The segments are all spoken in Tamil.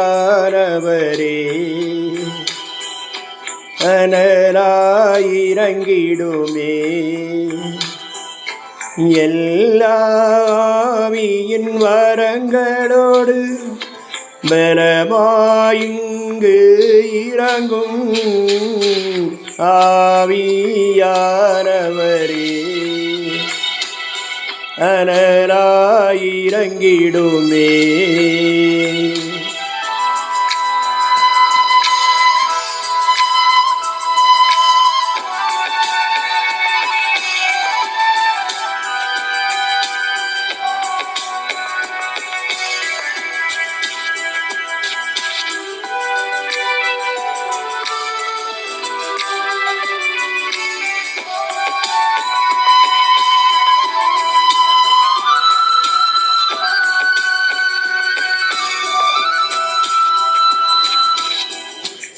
ஆவியானவரே அனலாயிரங்கிடுமே எல்லாவியின் வரங்களோடு பலமாயிங்கு இறங்கும் ஆவியானவரே அனலாயிரங்கிடுமே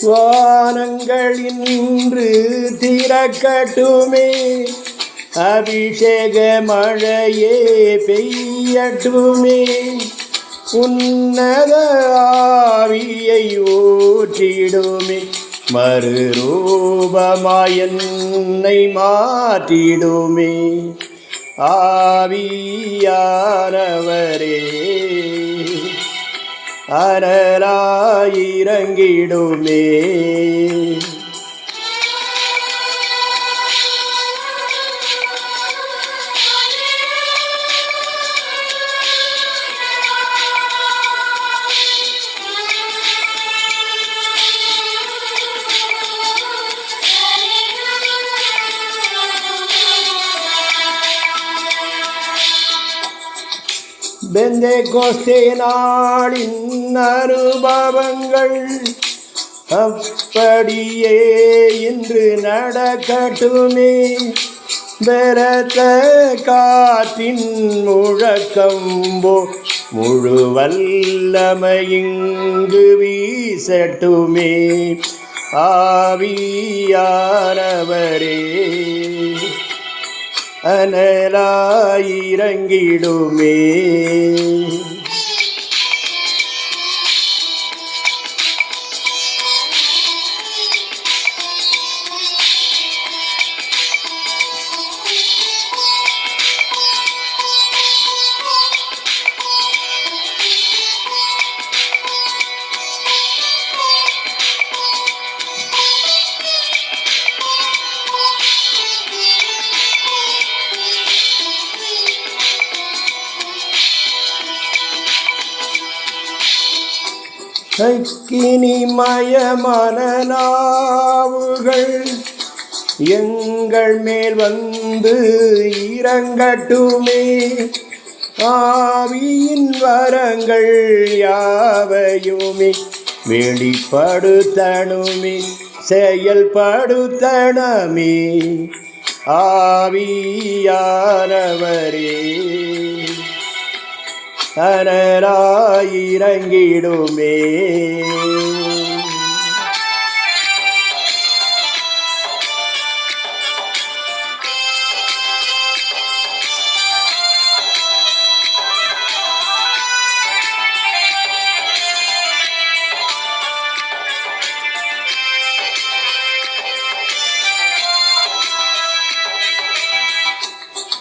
வானங்கள் இன்று திறக்கட்டுமே அபிஷேக மழையே பெய்யட்டுமே உன்னத ஆவியை ஊற்றிடுமே மறுரூபமாய் என்னை மாற்றிடுமே ஆவியானவரே அனலாயிரங்கிடுமே பெந்தெகோஸ்தே நாளின் அனுபவங்கள் அப்படியே இன்று நடக்கட்டுமே பலத்த காற்றின் முழக்கம்போ முழு வல்லமையிங்கு வீசட்டுமே ஆவியானவரே அனலாயிரங்கிடுமே அக்கினிமயமான நாவுகள் எங்கள் மேல் வந்து இறங்கட்டுமே ஆவியின் வரங்கள் யாவையுமே வெளிப்படுத்தணுமே செயல்படுத்தணுமே ஆவியானவரே அனலாயிரங்கிடுமே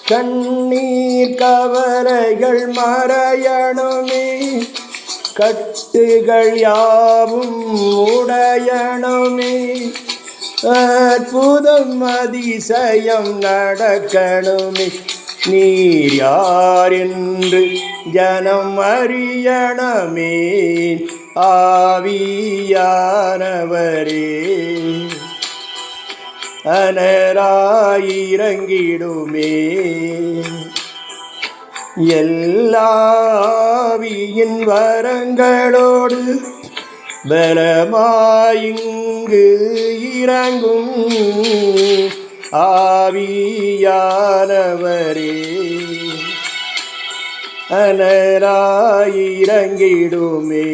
கண்ணீர் கவலைகள் மறையணுமே கட்டுகள் யாவும் உடையணுமே அற்புதம் அதிசயம் நடக்கணுமே நீர் யார் என்று ஜனம் அறியணுமே ஆவியானவரே அனலாயிரங்கிடுமே எல்லாவியின் வரங்களோடு பலமாயிங்கு இறங்கும் ஆவியானவரே அனலாயிரங்கிடுமே